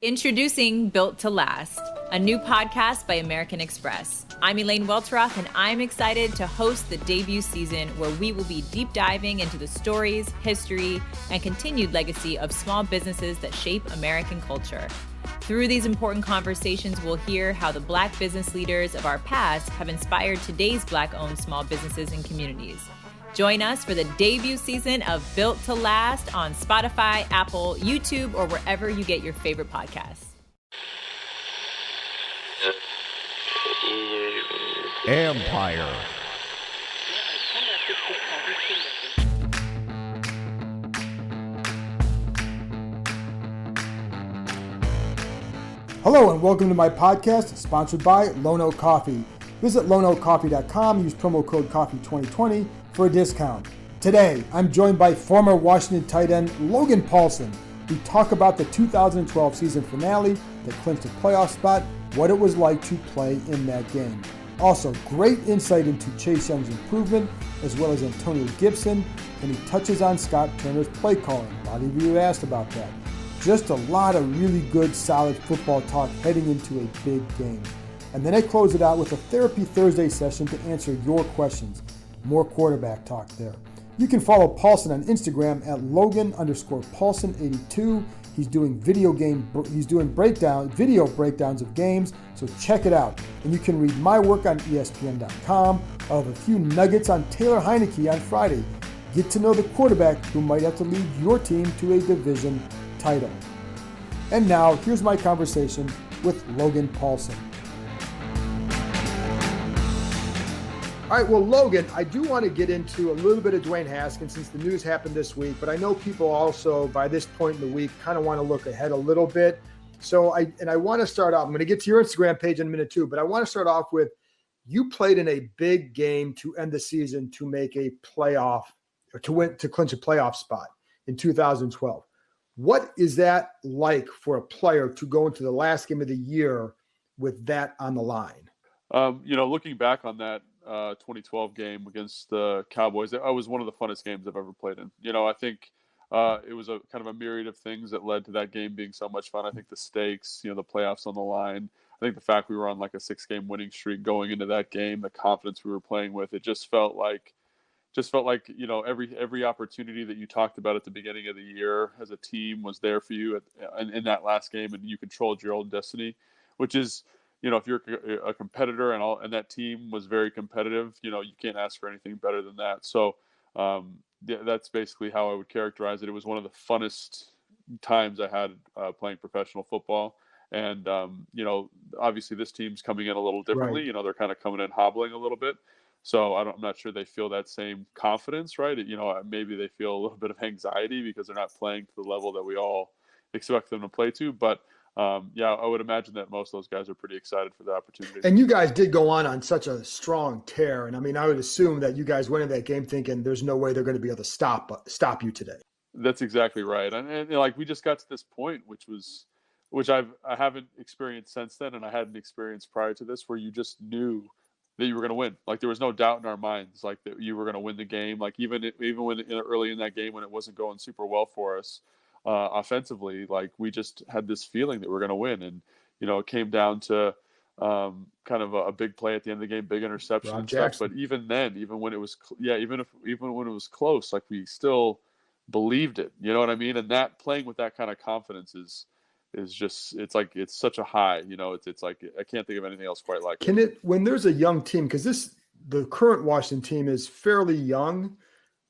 Introducing Built to Last, a new podcast by American Express. I'm Elaine Welteroth, and I'm excited to host the debut season where we will be deep diving into the stories, history, and continued legacy of small businesses that shape American culture. Through these important conversations, we'll hear how the Black business leaders of our past have inspired today's Black-owned small businesses and communities. Join us for the debut season of Built to Last on Spotify, Apple, YouTube, or wherever you get your favorite podcasts. Empire. Hello and welcome to my podcast, sponsored by Lono Coffee. Visit lonocoffee.com, use promo code COFFEE2020 for a discount. Today, I'm joined by former Washington tight end Logan Paulsen. We talk about the 2012 season finale that clinched a playoff spot, what it was like to play in that game. Also, great insight into Chase Young's improvement, as well as Antonio Gibson, and he touches on Scott Turner's play calling. A lot of you asked about that. Just a lot of really good, solid football talk heading into a big game. And then I close it out with a Therapy Thursday session to answer your questions. More quarterback talk there. You can follow Paulsen on Instagram at Logan_Paulsen82. He's doing video breakdowns of games, so check it out. And you can read my work on ESPN.com. I'll have a few nuggets on Taylor Heineke on Friday. Get to know the quarterback who might have to lead your team to a division title. And now, here's my conversation with Logan Paulsen. All right, well, Logan, I do want to get into a little bit of Dwayne Haskins since the news happened this week, but I know people also, by this point in the week, kind of want to look ahead a little bit. So I want to start off, I'm going to get to your Instagram page in a minute too, but I want to start off with, you played in a big game to end the season to make a playoff, or to clinch a playoff spot in 2012. What is that like for a player to go into the last game of the year with that on the line? Looking back on that 2012 game against the Cowboys, it was one of the funnest games I've ever played in. I think it was a kind of a myriad of things that led to that game being so much fun. I think the stakes, the playoffs on the line. I think the fact we were on like a 6-game winning streak going into that game, the confidence we were playing with, it just felt like every opportunity that you talked about at the beginning of the year as a team was there for you in that last game, and you controlled your own destiny, which is, if you're a competitor and that team was very competitive, you can't ask for anything better than that. So that's basically how I would characterize it. It was one of the funnest times I had playing professional football. And, obviously this team's coming in a little differently. Right. They're kind of coming in hobbling a little bit. So I'm not sure they feel that same confidence, right? Maybe they feel a little bit of anxiety because they're not playing to the level that we all expect them to play to. But I would imagine that most of those guys are pretty excited for the opportunity. And you guys did go on such a strong tear. And I would assume that you guys went into that game thinking there's no way they're going to be able to stop you today. That's exactly right. And we just got to this point, which I haven't experienced since then, and I hadn't experienced prior to this, where you just knew that you were going to win. Like there was no doubt in our minds, like that you were going to win the game. Like even when early in that game when it wasn't going super well for us offensively, like we just had this feeling that we're going to win. And it came down to kind of a big play at the end of the game, big interception and stuff. But even then, even when it was even when it was close, like we still believed it. You know what I mean? And that playing with that kind of confidence is just, it's such a high, it's like, I can't think of anything else quite like it. When there's a young team, because the current Washington team is fairly young,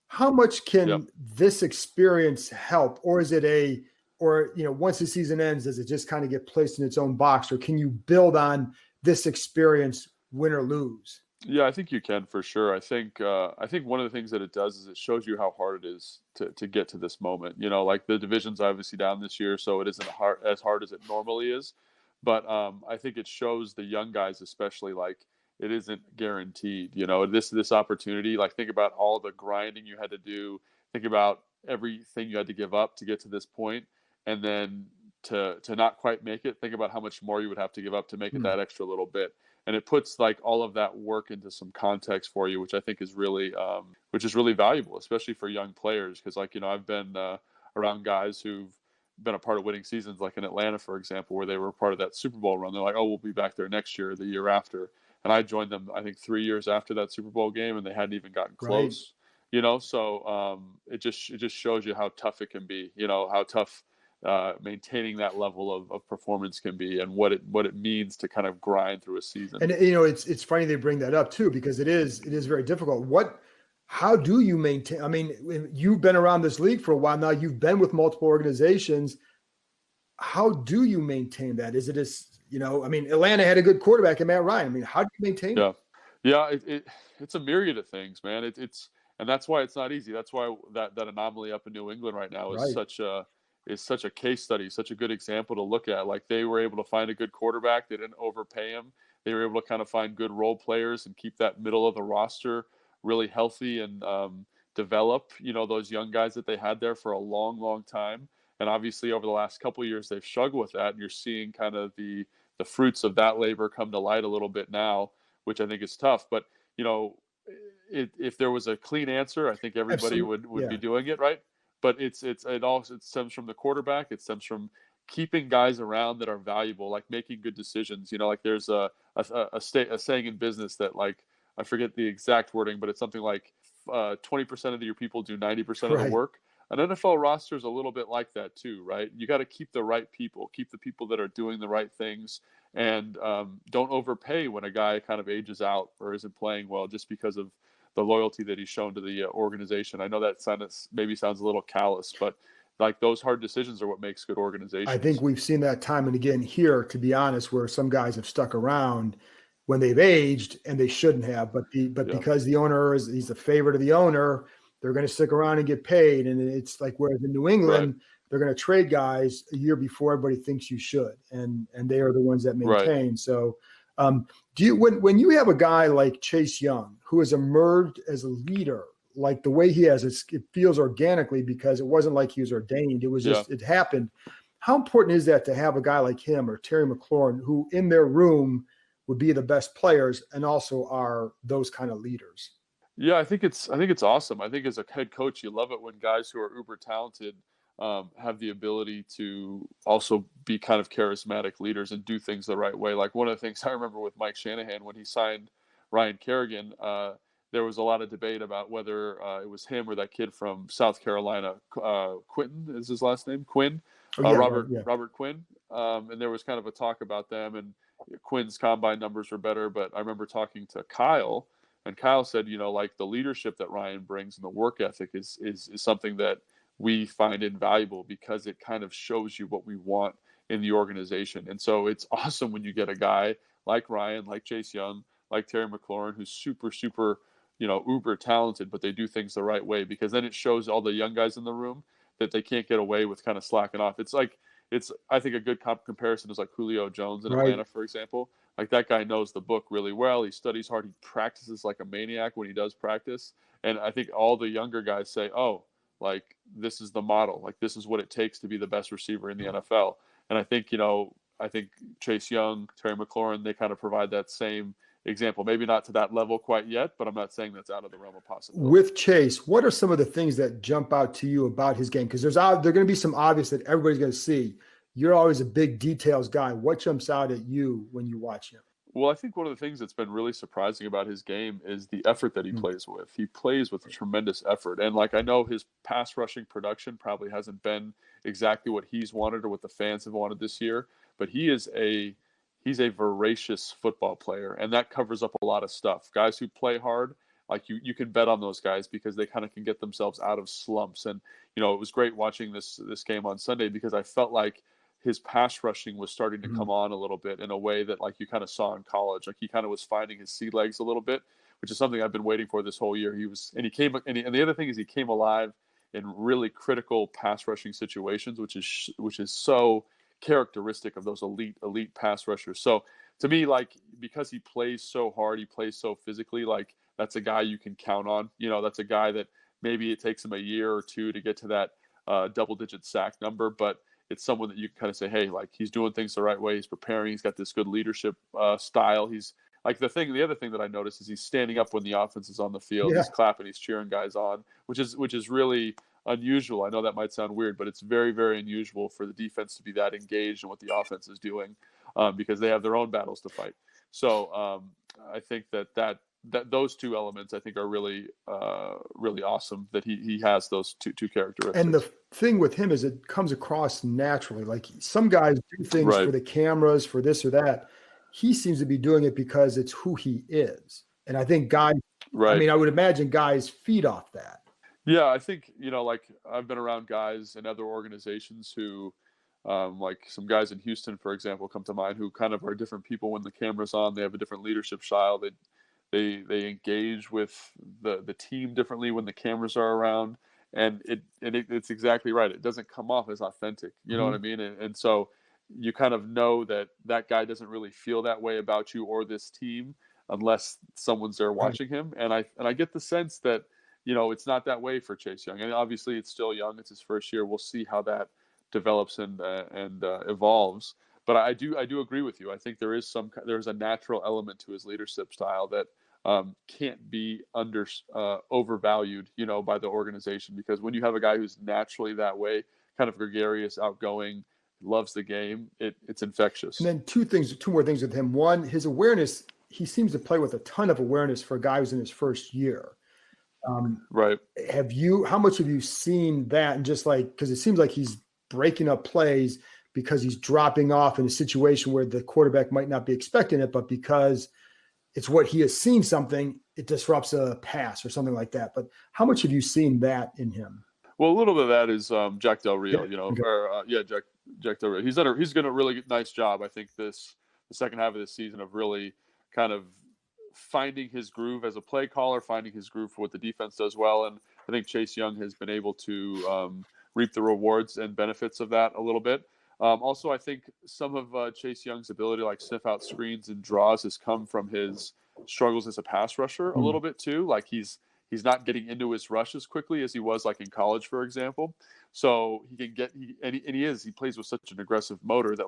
how much can this experience help? Or is it once the season ends, does it just kind of get placed in its own box, or can you build on this experience, win or lose? Yeah, I think you can for sure. I think one of the things that it does is it shows you how hard it is to get to this moment. Like the division's obviously down this year, so it isn't as hard as it normally is. But I think it shows the young guys, especially, like it isn't guaranteed. This opportunity. Like think about all the grinding you had to do. Think about everything you had to give up to get to this point, and then to not quite make it. Think about how much more you would have to give up to make it that extra little bit. And it puts like all of that work into some context for you, which I think is really valuable, especially for young players. Because I've been around guys who've been a part of winning seasons, like in Atlanta, for example, where they were part of that Super Bowl run. They're like, oh, we'll be back there next year, the year after. And I joined them, I think, 3 years after that Super Bowl game, and they hadn't even gotten Right. close. So it just shows you how tough it can be. How tough maintaining that level of performance can be, and what it means to kind of grind through a season. And it's funny they bring that up too, because it is very difficult. How do you maintain? I mean, you've been around this league for a while now. You've been with multiple organizations. How do you maintain that? Is it I mean, Atlanta had a good quarterback in Matt Ryan. I mean, how do you maintain it? Yeah. It's a myriad of things, man. And that's why it's not easy. That's why that anomaly up in New England right now is such a case study, such a good example to look at. Like, they were able to find a good quarterback. They didn't overpay him. They were able to kind of find good role players and keep that middle of the roster really healthy and develop, those young guys that they had there for a long, long time. And obviously over the last couple of years, they've struggled with that. And you're seeing kind of the fruits of that labor come to light a little bit now, which I think is tough. But, if there was a clean answer, I think everybody would be doing it, right? But it stems from the quarterback. It stems from keeping guys around that are valuable, like making good decisions. Like there's a saying in business that, like, I forget the exact wording, but it's something like 20% of your people do 90% of the work. An NFL roster is a little bit like that too, right? You got to keep the right people, keep the people that are doing the right things, and don't overpay when a guy kind of ages out or isn't playing well just because of the loyalty that he's shown to the organization. I know that maybe sounds a little callous, but like, those hard decisions are what makes good organizations. I think we've seen that time and again here, to be honest, where some guys have stuck around when they've aged and they shouldn't have, but because the owner he's the favorite of the owner, they're going to stick around and get paid. And it's like, whereas in New England, they're going to trade guys a year before everybody thinks you should. And they are the ones that maintain. Right. So when you have a guy like Chase Young, who has emerged as a leader, like the way he has, it feels organically, because it wasn't like he was ordained. It was just, it happened. How important is that to have a guy like him or Terry McLaurin, who in their room would be the best players and also are those kind of leaders? Yeah, I think it's awesome. I think as a head coach, you love it when guys who are uber talented have the ability to also be kind of charismatic leaders and do things the right way. Like, one of the things I remember with Mike Shanahan, when he signed Ryan Kerrigan, there was a lot of debate about whether it was him or that kid from South Carolina, Quinton is his last name, Quinn, Robert Quinn. And there was kind of a talk about them, and Quinn's combine numbers were better. But I remember talking to Kyle, and Kyle said, like, the leadership that Ryan brings and the work ethic is something that we find invaluable, because it kind of shows you what we want in the organization. And so it's awesome when you get a guy like Ryan, like Chase Young, like Terry McLaurin, who's super, super, uber talented, but they do things the right way, because then it shows all the young guys in the room that they can't get away with kind of slacking off. I think a good comparison is like Julio Jones in Atlanta, for example. Like, that guy knows the book really well. He studies hard. He practices like a maniac when he does practice. And I think all the younger guys say, oh, like, this is the model. Like, this is what it takes to be the best receiver in the NFL. And I think, Chase Young, Terry McLaurin, they kind of provide that same example. Maybe not to that level quite yet, but I'm not saying that's out of the realm of possibility. With Chase, what are some of the things that jump out to you about his game? Because there are going to be some obvious that everybody's going to see. You're always a big details guy. What jumps out at you when you watch him? Well, I think one of the things that's been really surprising about his game is the effort that he plays with. He plays with tremendous effort. And, like, I know his pass rushing production probably hasn't been exactly what he's wanted or what the fans have wanted this year, but he's a voracious football player, and that covers up a lot of stuff. Guys who play hard, like, you can bet on those guys, because they kind of can get themselves out of slumps. And, it was great watching this game on Sunday, because I felt like his pass rushing was starting to come on a little bit in a way that, like, you kind of saw in college. Like, he kind of was finding his sea legs a little bit, which is something I've been waiting for this whole year. And the other thing is, he came alive in really critical pass rushing situations, which is so characteristic of those elite pass rushers. So to me, like, because he plays so hard, he plays so physically, like, that's a guy you can count on. That's a guy that maybe it takes him a year or two to get to that double-digit sack number, but it's someone that you can kind of say, hey, like, he's doing things the right way. He's preparing. He's got this good leadership style. He's like, the other thing that I noticed is he's standing up when the offense is on the field. Yeah. He's clapping. He's cheering guys on, which is really unusual. I know that might sound weird, but it's very, very unusual for the defense to be that engaged in what the offense is doing, because they have their own battles to fight. So I think that those two elements I think are really really awesome, that he has those two characteristics. And the thing with him is it comes across naturally. Like some guys do things Right. for the cameras, for this or that. He seems to be doing it because it's who he is. And I think guys, Right. I mean, I would imagine guys feed off that. Yeah, I think, like I've been around guys in other organizations who, like some guys in Houston, for example, come to mind, who kind of are different people when the camera's on. They have a different leadership style. They engage with the team differently when the cameras are around, and it's exactly right. It doesn't come off as authentic. You know what I mean? And so you kind of know that guy doesn't really feel that way about you or this team unless someone's there watching him. And I get the sense that, it's not that way for Chase Young. And obviously it's still young. It's his first year. We'll see how that develops and evolves. But I do agree with you. I think there's a natural element to his leadership style that can't be overvalued, by the organization, because when you have a guy who's naturally that way, kind of gregarious, outgoing, loves the game, it's infectious. And then two more things with him. One, his awareness, he seems to play with a ton of awareness for a guy who's in his first year. Right. How much have you seen that? And just like, because it seems like he's breaking up plays because he's dropping off in a situation where the quarterback might not be expecting it, but because it's what he has seen something, it disrupts a pass or something like that. But how much have you seen that in him? Well, a little bit of that is Jack Del Rio, Yeah. Jack Del Rio. He's done a really nice job, I think, the second half of this season, of really kind of finding his groove as a play caller, finding his groove for what the defense does well. And I think Chase Young has been able to reap the rewards and benefits of that a little bit. Also, I think some of Chase Young's ability to sniff out screens and draws has come from his struggles as a pass rusher a little bit too. Like he's not getting into his rush as quickly as he was in college, for example. So he can he plays with such an aggressive motor that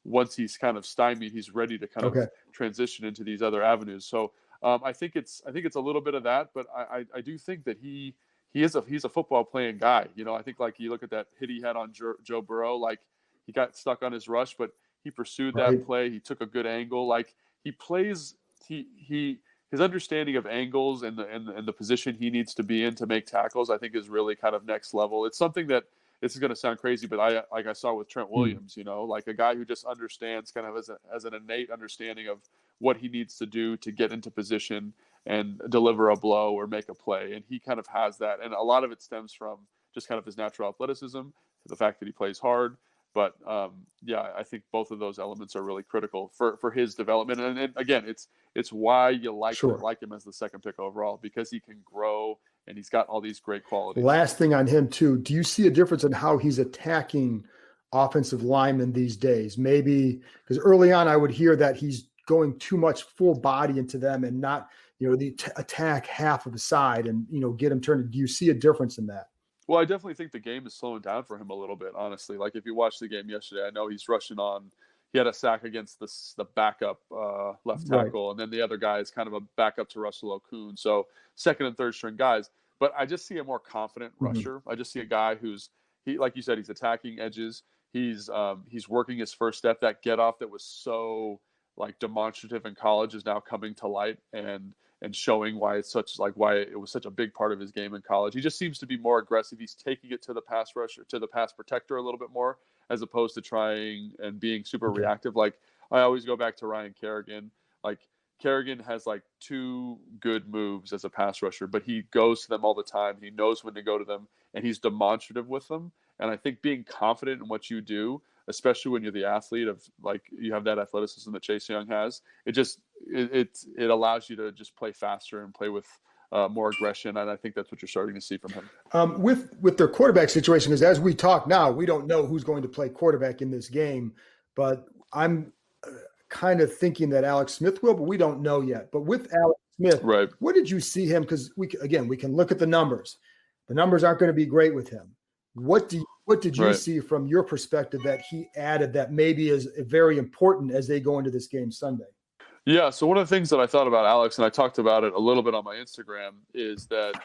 once he's kind of stymied, he's ready to kind of transition into these other avenues. So I think it's a little bit of that, but I do think that he's a football playing guy. I think you look at that hit he had on Joe Burrow, he got stuck on his rush, but he pursued that play. He took a good angle. He plays, his understanding of angles and the position he needs to be in to make tackles, I think, is really kind of next level. It's something that, this is going to sound crazy, but I saw with Trent Williams, a guy who just understands kind of as an innate understanding of what he needs to do to get into position and deliver a blow or make a play. And he kind of has that. And a lot of it stems from just kind of his natural athleticism, the fact that he plays hard. But I think both of those elements are really critical for his development. And again, it's why you like him as the second pick overall, because he can grow and he's got all these great qualities. Last thing on him too, do you see a difference in how he's attacking offensive linemen these days? Maybe because early on I would hear that he's going too much full body into them and not, the attack half of the side and, get him turned. Do you see a difference in that? Well, I definitely think the game is slowing down for him a little bit, honestly. If you watched the game yesterday, I know he's rushing on. He had a sack against the backup left tackle, and then the other guy is kind of a backup to Russell Okung. So second and third string guys. But I just see a more confident rusher. I just see a guy like you said, he's attacking edges. He's working his first step. That get off that was so demonstrative in college is now coming to light and showing why it's why it was such a big part of his game in college. He just seems to be more aggressive. He's taking it to the pass rusher, to the pass protector a little bit more, as opposed to trying and being super reactive. I always go back to Ryan Kerrigan. Kerrigan has two good moves as a pass rusher, but he goes to them all the time. He knows when to go to them, and he's demonstrative with them. And I think being confident in what you do, especially when you're the athlete of you have that athleticism that Chase Young has, it allows you to just play faster and play with more aggression. And I think that's what you're starting to see from him. With their quarterback situation, because as we talk now, we don't know who's going to play quarterback in this game, but I'm kind of thinking that Alex Smith will, but we don't know yet. But with Alex Smith, what did you see him? Because we can look at the numbers. The numbers aren't going to be great with him. What did you see from your perspective that he added that maybe is very important as they go into this game Sunday? Yeah, so one of the things that I thought about Alex, and I talked about it a little bit on my Instagram, is that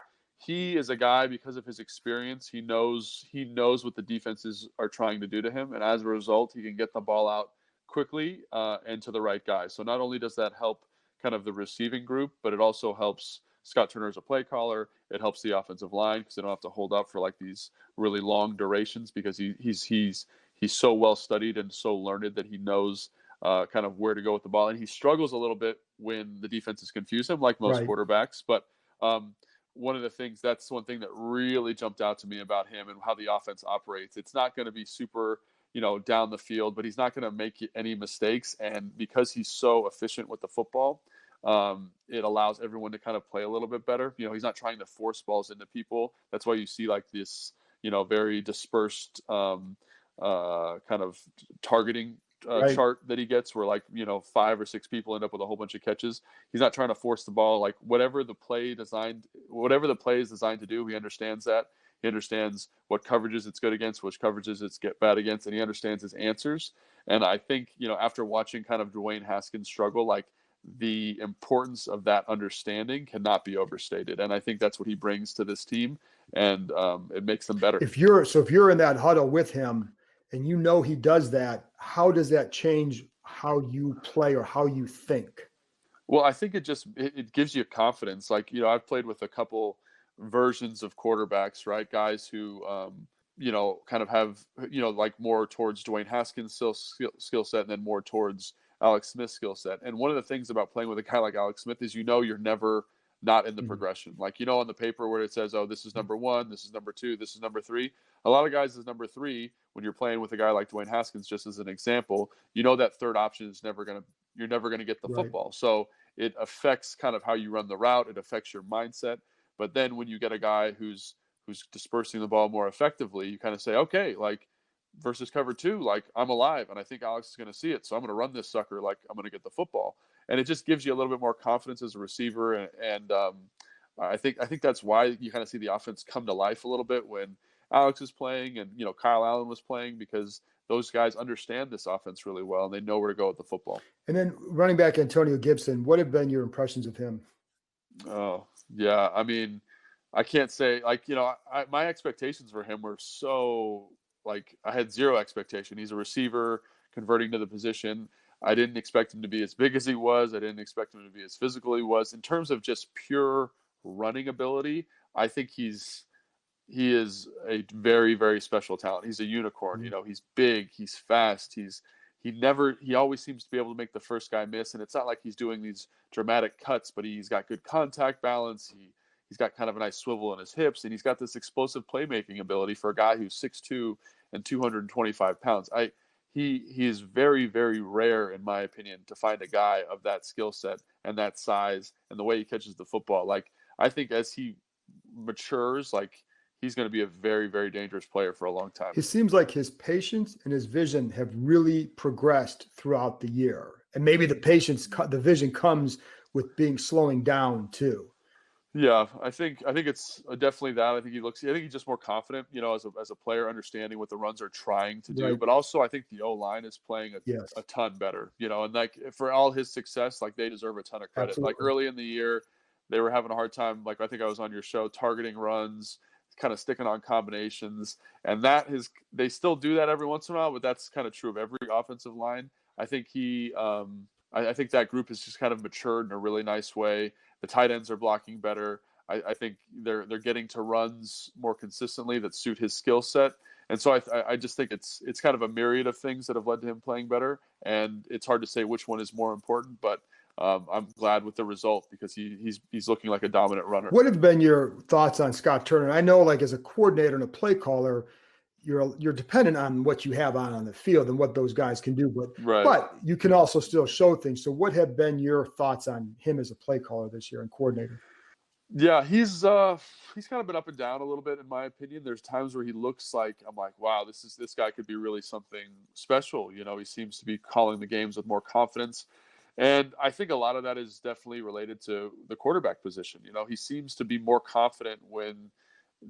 he is a guy, because of his experience, he knows what the defenses are trying to do to him, and as a result, he can get the ball out quickly and to the right guy. So not only does that help kind of the receiving group, but it also helps Scott Turner as a play caller. It helps the offensive line because they don't have to hold up for like these really long durations, because he's so well studied and so learned that he knows kind of where to go with the ball. And he struggles a little bit when the defenses confuse him, like most Right. quarterbacks. But one thing that really jumped out to me about him and how the offense operates. It's not going to be super, down the field, but he's not going to make any mistakes. And because he's so efficient with the football, it allows everyone to kind of play a little bit better. He's not trying to force balls into people. That's why you see like this, very dispersed kind of targeting Right. chart that he gets, where 5 or 6 people end up with a whole bunch of catches. He's not trying to force the ball. Like whatever the play is designed to do, he understands that. He understands what coverages it's good against, which coverages it's get bad against, and he understands his answers. And I think, after watching kind of Dwayne Haskins struggle, like the importance of that understanding cannot be overstated. And I think that's what he brings to this team, and it makes them better. If you're in that huddle with him and he does that, how does that change how you play or how you think? Well, I think it gives you confidence. Like, I've played with a couple versions of quarterbacks, right? Guys who, kind of have, like more towards Dwayne Haskins' skill set, and then more towards Alex Smith's skill set. And one of the things about playing with a guy like Alex Smith is, you're never not in the progression. Like, on the paper where it says, oh, this is number 1, this is number 2, this is number 3. A lot of guys is number 3 when you're playing with a guy like Dwayne Haskins, just as an example. That third option is you're never going to get the Right. football. So it affects kind of how you run the route. It affects your mindset. But then when you get a guy who's dispersing the ball more effectively, you kind of say, okay, like versus cover 2, like I'm alive, and I think Alex is going to see it, so I'm going to run this sucker like I'm going to get the football. And it just gives you a little bit more confidence as a receiver. And I think that's why you kind of see the offense come to life a little bit when Alex is playing and Kyle Allen was playing, because those guys understand this offense really well and they know where to go with the football. And then running back Antonio Gibson, what have been your impressions of him? Oh, yeah. I mean, I can't say my expectations for him were so I had zero expectation. He's a receiver converting to the position. I didn't expect him to be as big as he was. I didn't expect him to be as physical as he was. In terms of just pure running ability, I think he is a very, very special talent. He's a unicorn. Mm-hmm. He's big, he's fast, he always seems to be able to make the first guy miss. And it's not like he's doing these dramatic cuts, but he's got good contact balance. He's got kind of a nice swivel in his hips, and he's got this explosive playmaking ability for a guy who's 6'2" and 225 pounds. He is very, very rare, in my opinion, to find a guy of that skill set and that size and the way he catches the football. Like, I think as he matures, he's going to be a very, very dangerous player for a long time. It seems like his patience and his vision have really progressed throughout the year. And maybe the vision comes with slowing down too. Yeah, I think it's definitely that. I think he's just more confident, as a player, understanding what the runs are trying to do. Right. But also, I think the O-line is playing a ton better, and for all his success, they deserve a ton of credit. Absolutely. Early in the year, they were having a hard time. I think I was on your show, targeting runs, kind of sticking on combinations, and they still do that every once in a while, but that's kind of true of every offensive line. I think I think that group has just kind of matured in a really nice way. The tight ends are blocking better. I think they're getting to runs more consistently that suit his skill set. And so I just think it's kind of a myriad of things that have led to him playing better. And it's hard to say which one is more important, but I'm glad with the result because he's looking like a dominant runner. What have been your thoughts on Scott Turner? I know, as a coordinator and a play caller, you're dependent on what you have on the field and what those guys can do, but you can also still show things. So what have been your thoughts on him as a play caller this year and coordinator? Yeah, he's kind of been up and down a little bit, in my opinion. There's times where he looks like, I'm like, wow, this guy could be really something special. He seems to be calling the games with more confidence. And I think a lot of that is definitely related to the quarterback position. He seems to be more confident when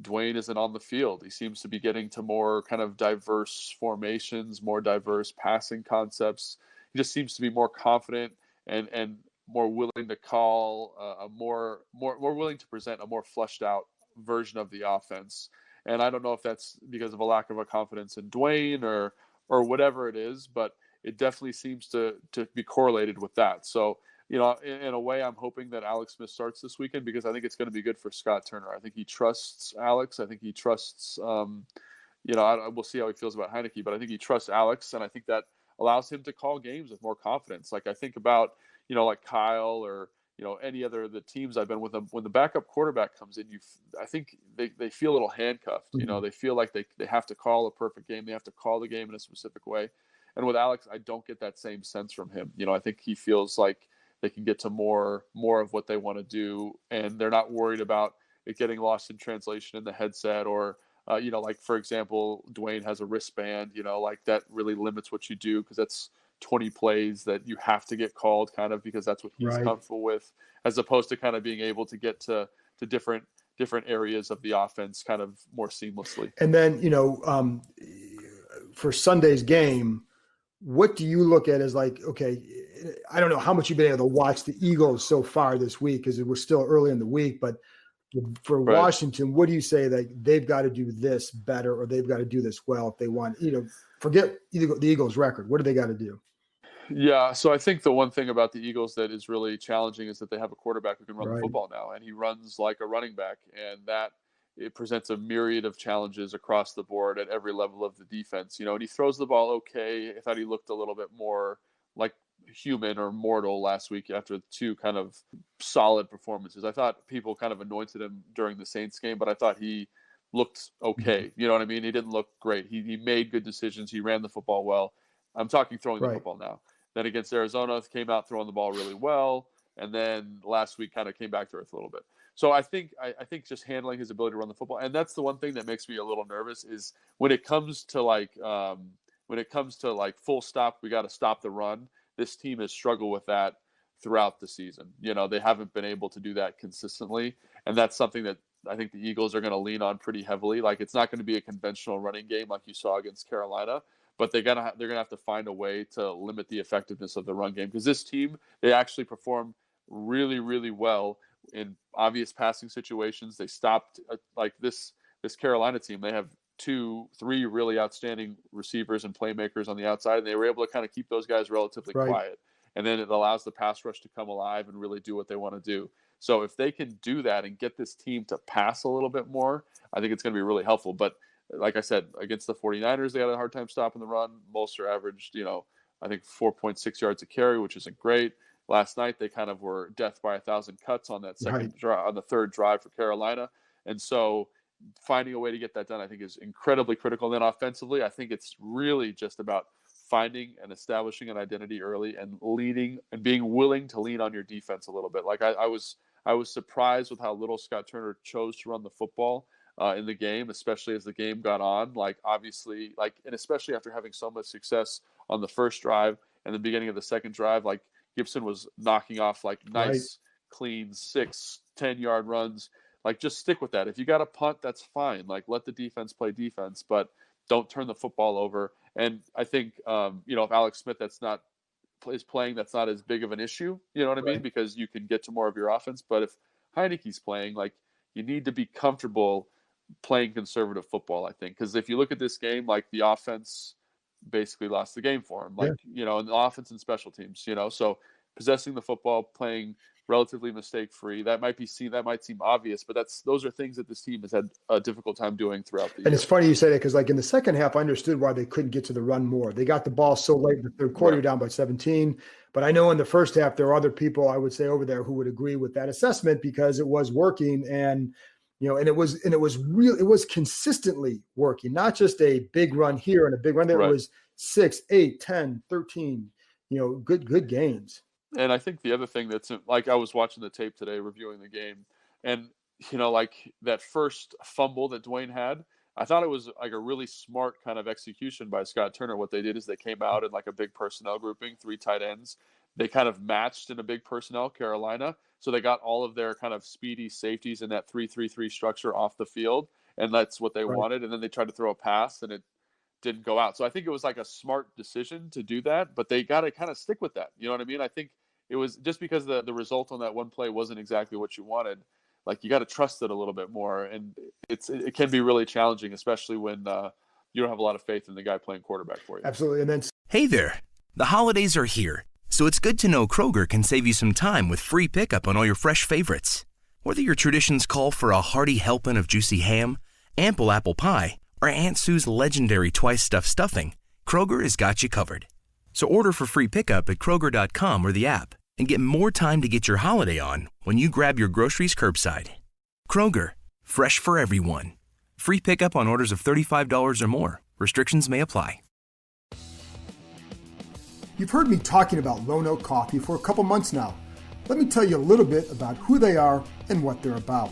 Dwayne isn't on the field. He seems to be getting to more kind of diverse formations, more diverse passing concepts. He just seems to be more confident and more willing to call, more willing to present a more fleshed out version of the offense. And I don't know if that's because of a lack of a confidence in Dwayne or whatever it is, but it definitely seems to be correlated with that. So, in a way, I'm hoping that Alex Smith starts this weekend because I think it's going to be good for Scott Turner. I think he trusts Alex. I think he trusts, we'll see how he feels about Heineke, but I think he trusts Alex, and I think that allows him to call games with more confidence. Like I think about, like Kyle or, any other of the teams I've been with them, when the backup quarterback comes in, I think they feel a little handcuffed. Mm-hmm. They feel like they have to call a perfect game. They have to call the game in a specific way. And with Alex, I don't get that same sense from him. I think he feels like they can get to more of what they want to do, and they're not worried about it getting lost in translation in the headset or, like, for example, Dwayne has a wristband, like that really limits what you do because that's 20 plays that you have to get called kind of because that's what he's comfortable with, as opposed to kind of being able to get to different areas of the offense kind of more seamlessly. And then, for Sunday's game, what do you look at as like, okay, I don't know how much you've been able to watch the Eagles so far this week because we're still early in the week, but for Washington, what do you say that they've got to do this better or they've got to do this well if they want, forget the Eagles record. What do they got to do? Yeah, so I think the one thing about the Eagles that is really challenging is that they have a quarterback who can run the football now, and he runs like a running back, and that it presents a myriad of challenges across the board at every level of the defense. And he throws the ball okay. I thought he looked a little bit more like human or mortal last week after two kind of solid performances. I thought people kind of anointed him during the Saints game, but I thought he looked okay. You know what I mean? He didn't look great. He made good decisions. He ran the football well. I'm talking throwing the football now. Then against Arizona, came out throwing the ball really well, and then last week kind of came back to earth a little bit. So I think just handling his ability to run the football, and that's the one thing that makes me a little nervous is when it comes to like full stop, we got to stop the run. This team has struggled with that throughout the season. They haven't been able to do that consistently, and that's something that I think the Eagles are going to lean on pretty heavily. Like it's not going to be a conventional running game like you saw against Carolina, but they're gonna have to find a way to limit the effectiveness of the run game because this team, they actually perform really, really well in obvious passing situations. They stopped like this Carolina team. They have 2-3 really outstanding receivers and playmakers on the outside, and they were able to kind of keep those guys relatively quiet. And then it allows the pass rush to come alive and really do what they want to do. So if they can do that and get this team to pass a little bit more, I think it's going to be really helpful. But like I said, against the 49ers, they had a hard time stopping the run. Mostert averaged, I think 4.6 yards a carry, which isn't great. Last night, they kind of were death by 1,000 cuts on that on the third drive for Carolina. And so finding a way to get that done, I think, is incredibly critical. And then offensively, I think it's really just about finding and establishing an identity early and leading and being willing to lean on your defense a little bit. Like I was surprised with how little Scott Turner chose to run the football in the game, especially as the game got on. Like obviously, and especially after having so much success on the first drive and the beginning of the second drive, like Gibson was knocking off like nice, clean 6-10 yard runs. Like just stick with that. If you got a punt, that's fine. Like let the defense play defense, but don't turn the football over. And I think if Alex Smith is playing, that's not as big of an issue. You know what I mean? Because you can get to more of your offense. But if Heineke's playing, like you need to be comfortable playing conservative football, I think, because if you look at this game, like the offense basically lost the game for him, and the offense and special teams, so possessing the football, playing relatively mistake-free, that might seem obvious, but those are things that this team has had a difficult time doing throughout the year. And it's funny you say that because like in the second half, I understood why they couldn't get to the run more. They got the ball so late in the third quarter, down by 17. But I know in the first half, there are other people I would say over there who would agree with that assessment because it was working and it was consistently working, not just a big run here and a big run there. It was 6, 8, 10, 13, good gains. And I think the other thing that's like, I was watching the tape today, reviewing the game, and like that first fumble that Dwayne had, I thought it was like a really smart kind of execution by Scott Turner. What they did is they came out in like a big personnel grouping, 3 tight ends. They kind of matched in a big personnel, Carolina. So they got all of their kind of speedy safeties in that 3-3-3 structure off the field. And that's what they wanted. And then they tried to throw a pass and it didn't go out. So I think it was like a smart decision to do that, but they got to kind of stick with that. You know what I mean? I think it was just because the result on that one play wasn't exactly what you wanted. like you got to trust it a little bit more. And it can be really challenging, especially when you don't have a lot of faith in the guy playing quarterback for you. Absolutely. And then Hey there. The holidays are here, so it's good to know Kroger can save you some time with free pickup on all your fresh favorites. Whether your traditions call for a hearty helping of juicy ham, ample apple pie, or Aunt Sue's legendary twice-stuffed stuffing, Kroger has got you covered. So order for free pickup at Kroger.com or the app and get more time to get your holiday on when you grab your groceries curbside. Kroger, fresh for everyone. Free pickup on orders of $35 or more. Restrictions may apply. you've heard me talking about Lono Coffee for a couple months now. Let me tell you a little bit about who they are and what they're about.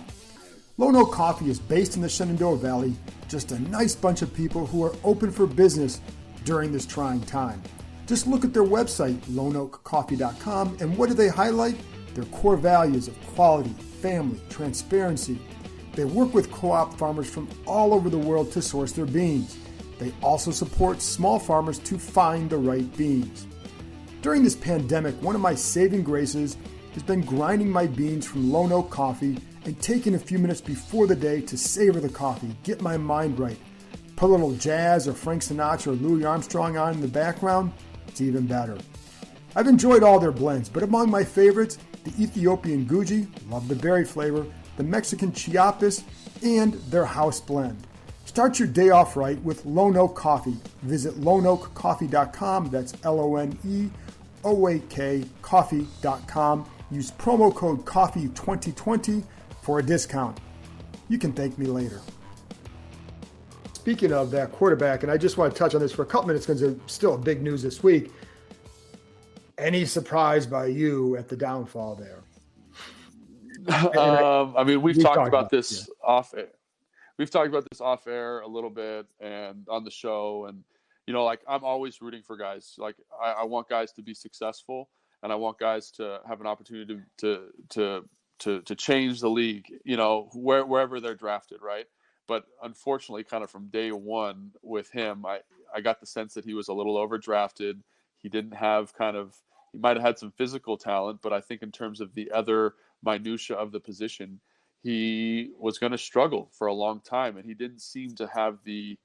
Lono Coffee is based in the Shenandoah Valley, just a nice bunch of people who are open for business during this trying time. Just look at their website, loneoakcoffee.com, and what do they highlight? Their core values of quality, family, transparency. They work with co-op farmers from all over the world to source their beans. They also support small farmers to find the right beans. During this pandemic, one of my saving graces has been grinding my beans from Lono Coffee and taking a few minutes before the day to savor the coffee, get my mind right. Put a little jazz or Frank Sinatra or Louis Armstrong on in the background, it's even better. I've enjoyed all their blends, but among my favorites, the Ethiopian Guji, love the berry flavor, the Mexican Chiapas, and their house blend. Start your day off right with Lono Coffee. Visit loneoakcoffee.com, that's LONEOAK coffee.com. Use promo code COFFEE2020 for a discount. You can thank me later. Speaking of that quarterback, and I just want to touch on this for a couple minutes because it's still big news this week. Any surprise by you at the downfall there? I mean, we've talked about this off air. We've talked about this off air a little bit and on the show. And, you know, like I'm always rooting for guys. Like I want guys to be successful, and I want guys to have an opportunity to change the league, you know, wherever they're drafted. Right. But unfortunately, kind of from day one with him, I got the sense that he was a little overdrafted. He didn't have he might have had some physical talent, but I think in terms of the other minutia of the position, he was going to struggle for a long time. And he didn't seem to have the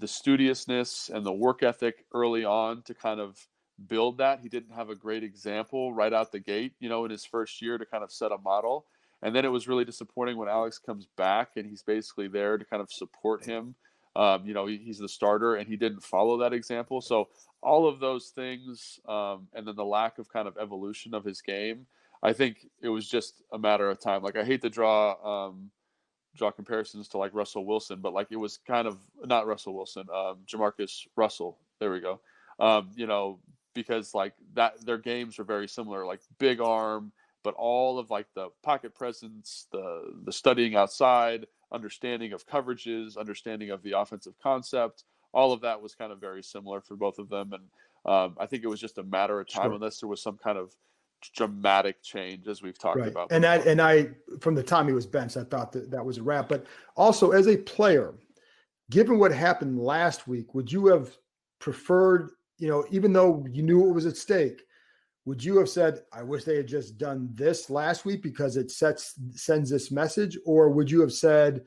studiousness and the work ethic early on to kind of build that. He didn't have a great example right out the gate, you know, in his first year to kind of set a model. And then it was really disappointing when Alex comes back and he's basically there to kind of support him. You know, he's the starter and he didn't follow that example. So all of those things, and then the lack of kind of evolution of his game, I think it was just a matter of time. Like I hate to draw comparisons to like Russell Wilson, but like it was kind of not Russell Wilson, Jamarcus Russell. There we go. You know, because like that their games are very similar, like big arm, but all of like the pocket presence, the studying outside, understanding of coverages, understanding of the offensive concept, all of that was kind of very similar for both of them. And I think it was just a matter of time, unless there was some kind of dramatic change, as we've talked about. And I, from the time he was benched, I thought that was a wrap. But also as a player, given what happened last week, would you have preferred, you know, even though you knew it was at stake, would you have said, I wish they had just done this last week because it sends this message? Or would you have said,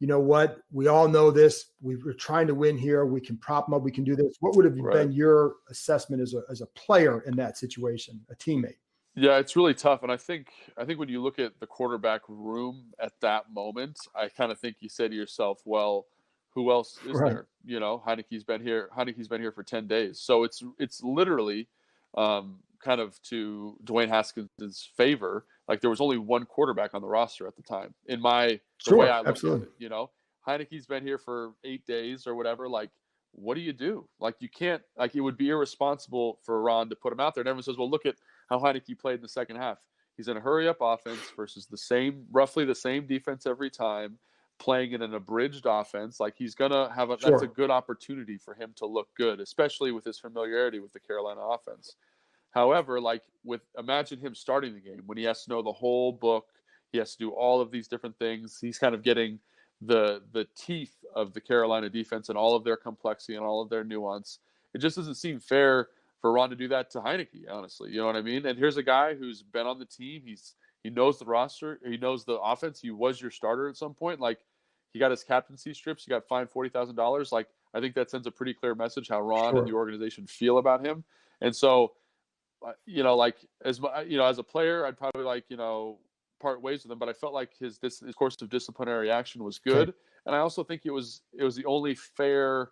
you know what, we all know this, we're trying to win here, we can prop them up, we can do this? What would have been your assessment as a player in that situation, a teammate? Yeah, it's really tough. And I think when you look at the quarterback room at that moment, I kind of think you say to yourself, well, who else is there? You know, Heineke's been here for 10 days. So it's literally kind of to Dwayne Haskins' favor. Like there was only one quarterback on the roster at the time in the way I look at it, you know. Heineke's been here for 8 days or whatever. Like, what do you do? Like, you can't, like, it would be irresponsible for Ron to put him out there. And everyone says, well, look at how Heineke played in the second half. He's in a hurry up offense versus roughly the same defense every time, playing in an abridged offense. Like, he's going to have that's a good opportunity for him to look good, especially with his familiarity with the Carolina offense. However, like imagine him starting the game when he has to know the whole book. He has to do all of these different things. He's kind of getting the teeth of the Carolina defense and all of their complexity and all of their nuance. It just doesn't seem fair for Ron to do that to Heineke, honestly. You know what I mean? And here's a guy who's been on the team. He's He knows the roster. He knows the offense. He was your starter at some point. Like, he got his captaincy strips. He got fined $40,000. Like, I think that sends a pretty clear message how Ron and the organization feel about him. And so, like, as a player, I'd probably part ways with him. But I felt like his course of disciplinary action was good, and I also think it was the only fair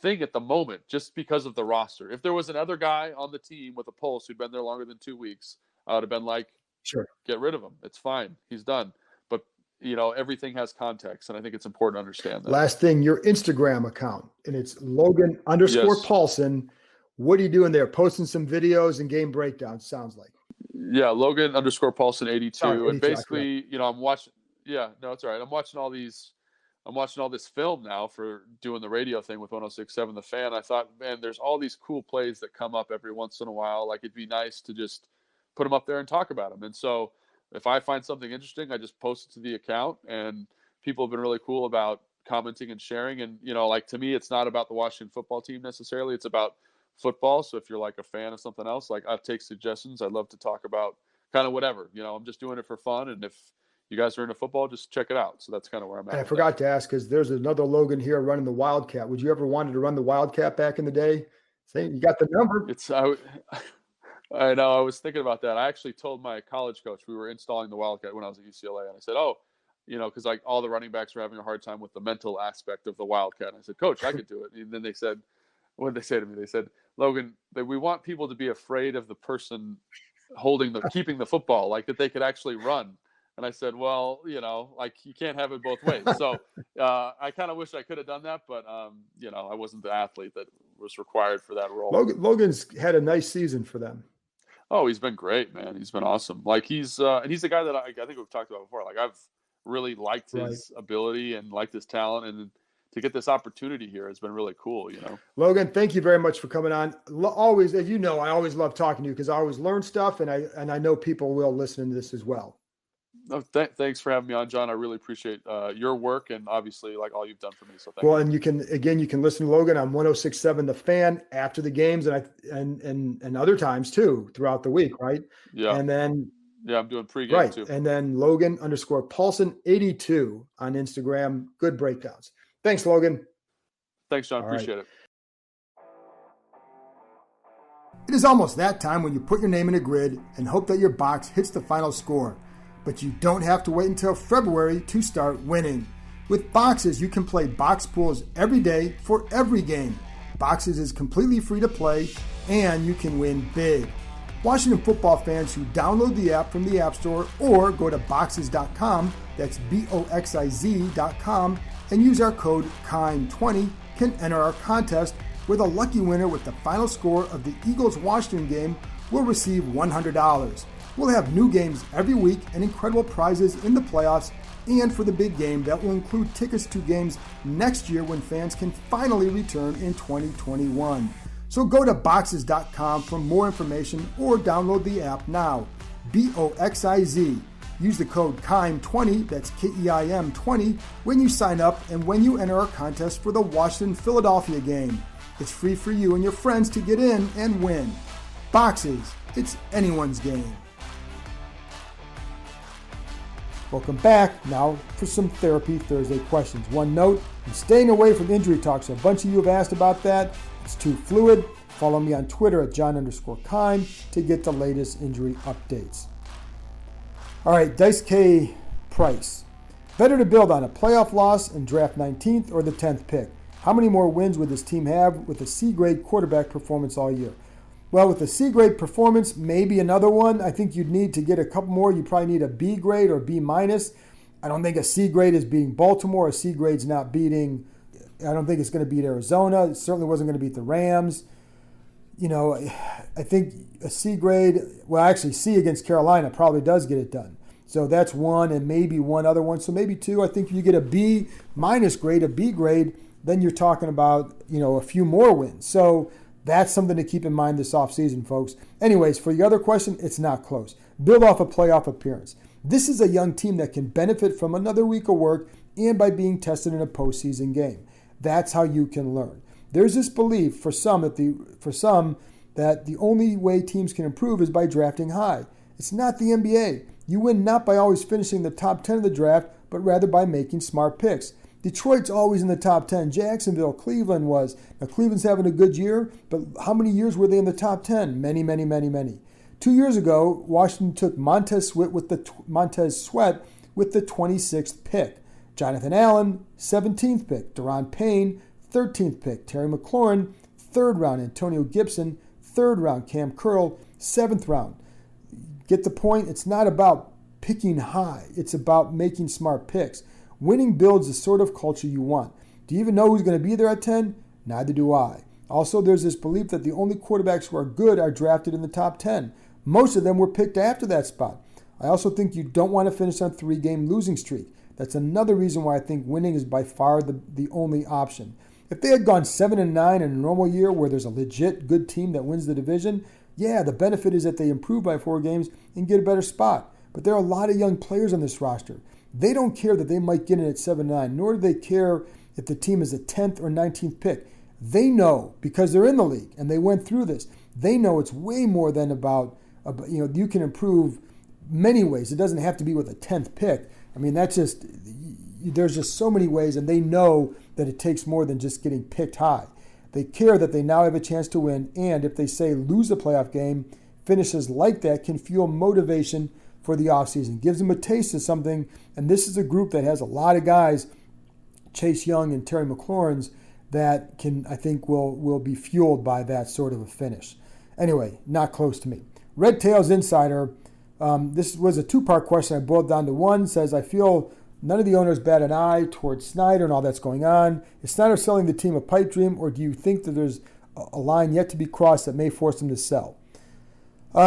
thing at the moment, just because of the roster. If there was another guy on the team with a pulse who'd been there longer than 2 weeks, I would have been like, sure, get rid of him. It's fine. He's done. But everything has context, and I think it's important to understand that. Last thing, your Instagram account, and it's Logan_Paulsen. What are you doing there? Posting some videos and game breakdowns, sounds like. Yeah, Logan_Paulsen 82. Sorry, and basically, I'm watching. Yeah, no, it's all right. I'm watching all this film now for doing the radio thing with 106.7 The Fan. I thought, man, there's all these cool plays that come up every once in a while. Like, it'd be nice to just put them up there and talk about them. And so if I find something interesting, I just post it to the account, and people have been really cool about commenting and sharing. And, to me, it's not about the Washington football team necessarily. It's about football. So if you're like a fan of something else, like, I take suggestions. I'd love to talk about kind of whatever. I'm just doing it for fun. And if you guys are into football, just check it out. So that's kind of where I'm at. And I forgot to ask, because there's another Logan here running the Wildcat. Would you ever wanted to run the Wildcat back in the day? Say you got the number. I know. I was thinking about that. I actually told my college coach, we were installing the Wildcat when I was at UCLA, and I said, because like all the running backs were having a hard time with the mental aspect of the Wildcat. And I said, Coach, I could do it. And then they said, what did they say to me? They said, Logan, we want people to be afraid of the person keeping the football, like that they could actually run. And I said, well, like, you can't have it both ways. So I kind of wish I could have done that, but I wasn't the athlete that was required for that role. Logan's had a nice season for them. Oh, he's been great, man. He's been awesome. Like, he's the guy that I think we've talked about before. Like, I've really liked his ability and liked his talent, and to get this opportunity here has been really cool, Logan, thank you very much for coming on. Always, as you know, I always love talking to you because I always learn stuff, and I know people will listen to this as well. No, thanks for having me on, John. I really appreciate your work and obviously like all you've done for me. So thank you. And you can listen to Logan on 106.7 The Fan after the games and other times too throughout the week, right? Yeah. And then I'm doing pregame too. And then Logan_Paulsen 82 on Instagram. Good breakdowns. Thanks, Logan. Thanks, John. Appreciate it. It is almost that time when you put your name in a grid and hope that your box hits the final score. But you don't have to wait until February to start winning. With Boxes, you can play box pools every day for every game. Boxes is completely free to play, and you can win big. Washington football fans who download the app from the App Store or go to boxes.com, that's BOXIZ.com, and use our code KIND20 can enter our contest where the lucky winner with the final score of the Eagles-Washington game will receive $100. We'll have new games every week and incredible prizes in the playoffs and for the big game that will include tickets to games next year when fans can finally return in 2021. So go to boxes.com for more information or download the app now. BOXIZ. Use the code KIND20, that's KEIM 20, when you sign up and when you enter our contest for the Washington-Philadelphia game. It's free for you and your friends to get in and win. Boxes, it's anyone's game. Welcome back. Now for some Therapy Thursday questions. One note, I'm staying away from injury talk, so a bunch of you have asked about that. It's too fluid. Follow me on Twitter at John_Kime to get the latest injury updates. All right, Dice K Price. Better to build on a playoff loss and draft 19th or the 10th pick? How many more wins would this team have with a C-grade quarterback performance all year? Well, with a C-grade performance, maybe another one. I think you'd need to get a couple more. You probably need a B grade or B minus. I don't think a C grade is beating Baltimore. A C grade's not beating, I don't think it's going to beat Arizona. It certainly wasn't going to beat the Rams. I think a C grade, well, actually C against Carolina probably does get it done. So that's one and maybe one other one. So maybe two. I think if you get a B minus grade, a B grade, then you're talking about, a few more wins. So that's something to keep in mind this offseason, folks. Anyways, for the other question, it's not close. Build off a playoff appearance. This is a young team that can benefit from another week of work and by being tested in a postseason game. That's how you can learn. There's this belief for some that the only way teams can improve is by drafting high. It's not the NBA. You win not by always finishing the top 10 of the draft, but rather by making smart picks. Detroit's always in the top 10. Jacksonville, Cleveland was. Now, Cleveland's having a good year, but how many years were they in the top 10? Many, many, many, many. 2 years ago, Washington took Montez Sweat with the 26th pick. Jonathan Allen, 17th pick. Deron Payne, 13th pick. Terry McLaurin, 3rd round. Antonio Gibson, 3rd round. Cam Curl, 7th round. Get the point? It's not about picking high. It's about making smart picks. Winning builds the sort of culture you want. Do you even know who's going to be there at 10? Neither do I. Also, there's this belief that the only quarterbacks who are good are drafted in the top 10. Most of them were picked after that spot. I also think you don't want to finish on a 3-game losing streak. That's another reason why I think winning is by far the only option. If they had gone 7-9 in a normal year where there's a legit good team that wins the division, yeah, the benefit is that they improve by 4 games and get a better spot. But there are a lot of young players on this roster. They don't care that they might get in at 7-9, nor do they care if the team is the 10th or 19th pick. They know, because they're in the league and they went through this, they know it's way more than about you can improve many ways. It doesn't have to be with a 10th pick. I mean, there's just so many ways, and they know that it takes more than just getting picked high. They care that they now have a chance to win, and if they say lose a playoff game, finishes like that can fuel motivation for the offseason. Gives them a taste of something, and this is a group that has a lot of guys, Chase Young and Terry McLaurin's, that I think will be fueled by that sort of a finish. Anyway, not close to me. Red Tails Insider, this was a 2-part question. I boiled down to one. Says, I feel none of the owners bat an eye towards Snyder and all that's going on. Is Snyder selling the team a pipe dream, or do you think that there's a line yet to be crossed that may force him to sell?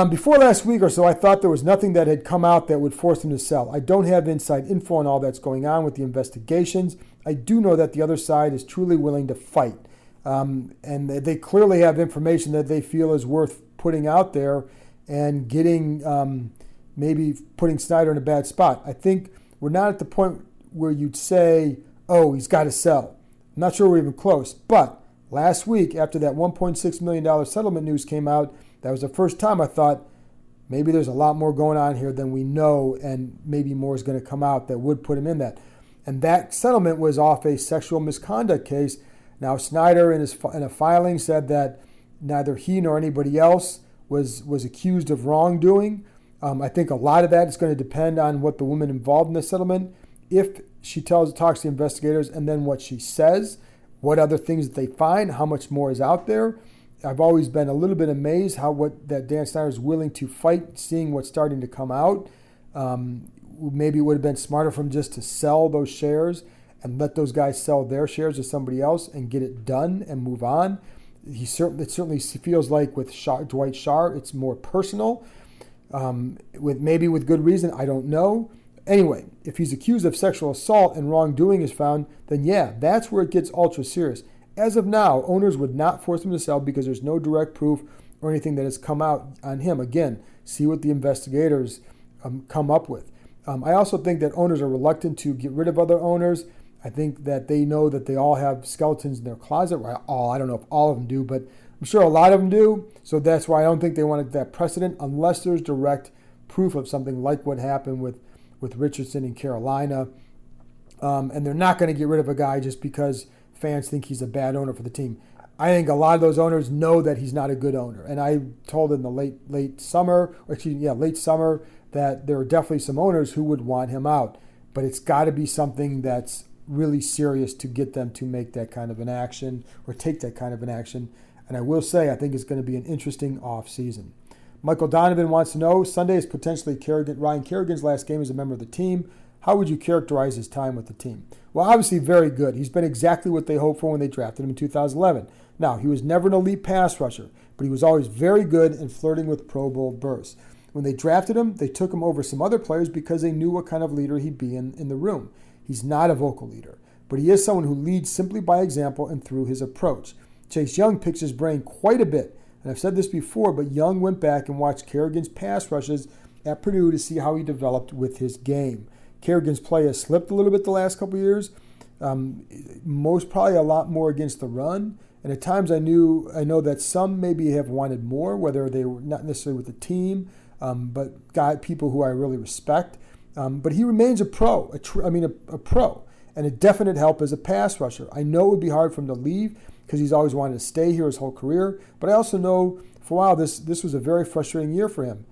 Before last week or so, I thought there was nothing that had come out that would force him to sell. I don't have inside info on all that's going on with the investigations. I do know that the other side is truly willing to fight. And they clearly have information that they feel is worth putting out there and getting, maybe putting Snyder in a bad spot. I think we're not at the point where you'd say, oh, he's got to sell. I'm not sure we're even close. But last week, after that $1.6 million settlement news came out, that was the first time I thought maybe there's a lot more going on here than we know, and maybe more is going to come out that would put him in that. And that settlement was off a sexual misconduct case. Now, Snyder in a filing said that neither he nor anybody else was accused of wrongdoing. I think a lot of that is going to depend on what the woman involved in the settlement, if she talks to investigators, and then what she says, what other things that they find, how much more is out there. I've always been a little bit amazed that Dan Snyder is willing to fight, seeing what's starting to come out. Maybe it would have been smarter for him just to sell those shares and let those guys sell their shares to somebody else and get it done and move on. It certainly feels like with Dwight Schrute, it's more personal, with good reason. I don't know. Anyway, if he's accused of sexual assault and wrongdoing is found, then yeah, that's where it gets ultra serious. As of now, owners would not force him to sell because there's no direct proof or anything that has come out on him. Again, see what the investigators come up with. I also think that owners are reluctant to get rid of other owners. I think that they know that they all have skeletons in their closet. I don't know if all of them do, but I'm sure a lot of them do. So that's why I don't think they want that precedent unless there's direct proof of something like what happened with Richardson in Carolina. And they're not going to get rid of a guy just because fans think he's a bad owner for the team. I think a lot of those owners know that he's not a good owner. And I told in the late summer that there are definitely some owners who would want him out. But it's got to be something that's really serious to get them to make that kind of an action or take that kind of an action. And I will say, I think it's going to be an interesting off season. Michael Donovan wants to know, Sunday is potentially Ryan Kerrigan's last game as a member of the team. How would you characterize his time with the team? Well, obviously very good. He's been exactly what they hoped for when they drafted him in 2011. Now, he was never an elite pass rusher, but he was always very good and flirting with Pro Bowl berths. When they drafted him, they took him over some other players because they knew what kind of leader he'd be in the room. He's not a vocal leader, but he is someone who leads simply by example and through his approach. Chase Young picks his brain quite a bit, and I've said this before, but Young went back and watched Kerrigan's pass rushes at Purdue to see how he developed with his game. Kerrigan's play has slipped a little bit the last couple of years, most probably a lot more against the run, And at times I know that some maybe have wanted more, whether they were not necessarily with the team, but people who I really respect. But he remains a pro, a pro, and a definite help as a pass rusher. I know it would be hard for him to leave because he's always wanted to stay here his whole career. But I also know for a while this was a very frustrating year for him.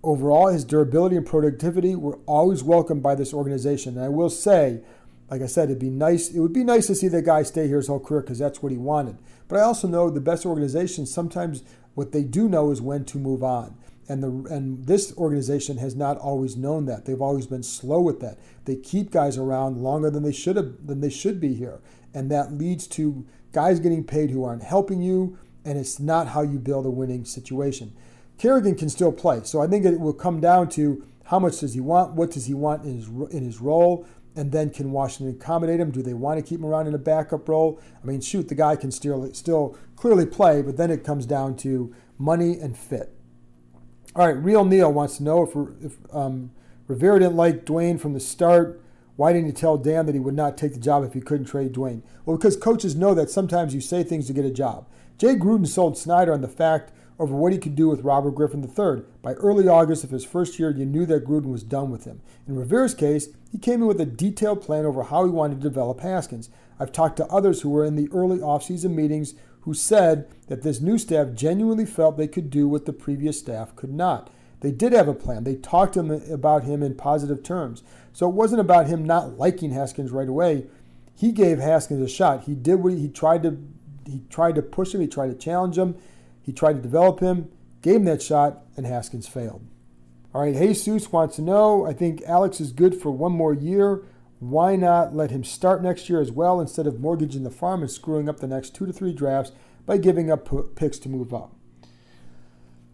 Overall, his durability and productivity were always welcomed by this organization. And I will say, like I said, it would be nice to see that guy stay here his whole career because that's what he wanted. But I also know the best organizations, sometimes what they do know is when to move on. And this organization has not always known that. They've always been slow with that. They keep guys around longer than they should be here. And that leads to guys getting paid who aren't helping you, and it's not how you build a winning situation. Kerrigan can still play, so I think it will come down to how much does he want, what does he want in his role, and then can Washington accommodate him? Do they want to keep him around in a backup role? I mean, shoot, the guy can still clearly play, but then it comes down to money and fit. All right, Real Neil wants to know if Rivera didn't like Dwayne from the start, why didn't he tell Dan that he would not take the job if he couldn't trade Dwayne? Well, because coaches know that sometimes you say things to get a job. Jay Gruden sold Snyder on the fact over what he could do with Robert Griffin III. By early August of his first year, you knew that Gruden was done with him. In Rivera's case, he came in with a detailed plan over how he wanted to develop Haskins. I've talked to others who were in the early offseason meetings who said that this new staff genuinely felt they could do what the previous staff could not. They did have a plan. They talked about him in positive terms. So it wasn't about him not liking Haskins right away. He gave Haskins a shot. He did what he tried to push him. He tried to challenge him. He tried to develop him, gave him that shot, and Haskins failed. All right, Jesus wants to know, I think Alex is good for one more year. Why not let him start next year as well instead of mortgaging the farm and screwing up the next 2 to 3 drafts by giving up picks to move up?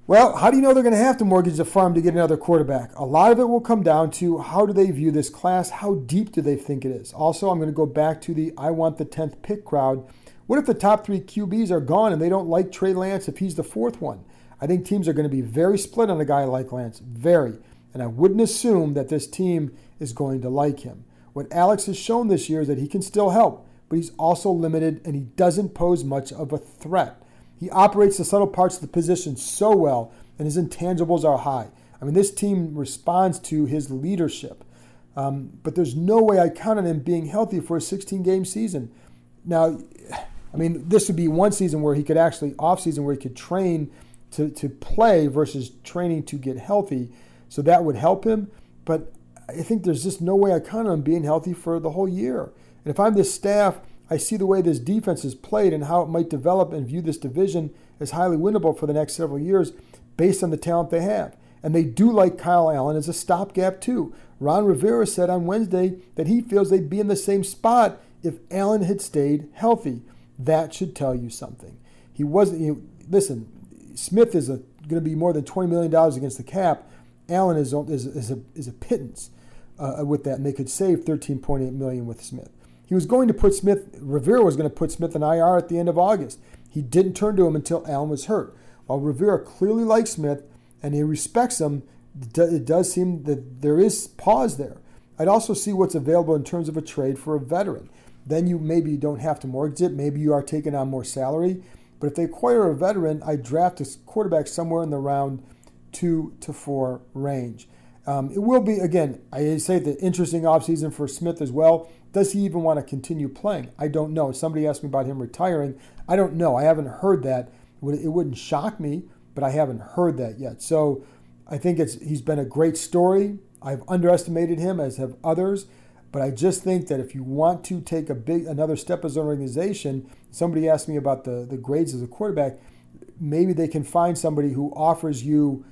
Well, how do you know they're going to have to mortgage the farm to get another quarterback? A lot of it will come down to how do they view this class? How deep do they think it is? Also, I'm going to go back to the I want the 10th pick crowd. What if the top 3 QBs are gone and they don't like Trey Lance if he's the 4th one? I think teams are going to be very split on a guy like Lance. Very. And I wouldn't assume that this team is going to like him. What Alex has shown this year is that he can still help, but he's also limited and he doesn't pose much of a threat. He operates the subtle parts of the position so well, and his intangibles are high. I mean, this team responds to his leadership. But there's no way I count on him being healthy for a 16-game season. Now, I mean, this would be one season where he could actually, off-season, where he could train to play versus training to get healthy. So that would help him. But I think there's just no way I count on him being healthy for the whole year. And if I'm this staff, I see the way this defense is played and how it might develop and view this division as highly winnable for the next several years based on the talent they have. And they do like Kyle Allen as a stopgap too. Ron Rivera said on Wednesday that he feels they'd be in the same spot if Allen had stayed healthy. That should tell you something. He wasn't. Listen, Smith is going to be more than $20 million against the cap. Allen is a pittance with that, and they could save $13.8 million with Smith. He was going to put Smith. Rivera was going to put Smith in IR at the end of August. He didn't turn to him until Allen was hurt. While Rivera clearly likes Smith and he respects him, it does seem that there is pause there. I'd also see what's available in terms of a trade for a veteran. Then you maybe don't have to mortgage it. Maybe you are taking on more salary. But if they acquire a veteran, I draft a quarterback somewhere in the round 2 to 4 range. It will be, again, I say the interesting offseason for Smith as well. Does he even want to continue playing? I don't know. Somebody asked me about him retiring. I don't know. I haven't heard that. It wouldn't shock me, but I haven't heard that yet. So I think he's been a great story. I've underestimated him, as have others. But I just think that if you want to take another step as an organization, somebody asked me about the grades as a quarterback, maybe they can find somebody who offers you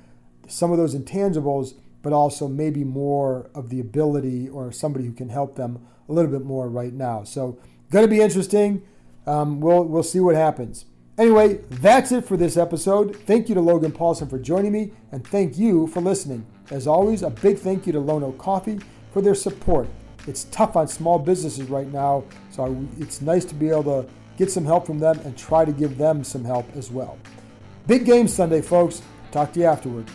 some of those intangibles, but also maybe more of the ability or somebody who can help them a little bit more right now. So going to be interesting. We'll see what happens. Anyway, that's it for this episode. Thank you to Logan Paulsen for joining me, and thank you for listening. As always, a big thank you to Lono Coffee for their support. It's tough on small businesses right now, so it's nice to be able to get some help from them and try to give them some help as well. Big game Sunday, folks. Talk to you afterward.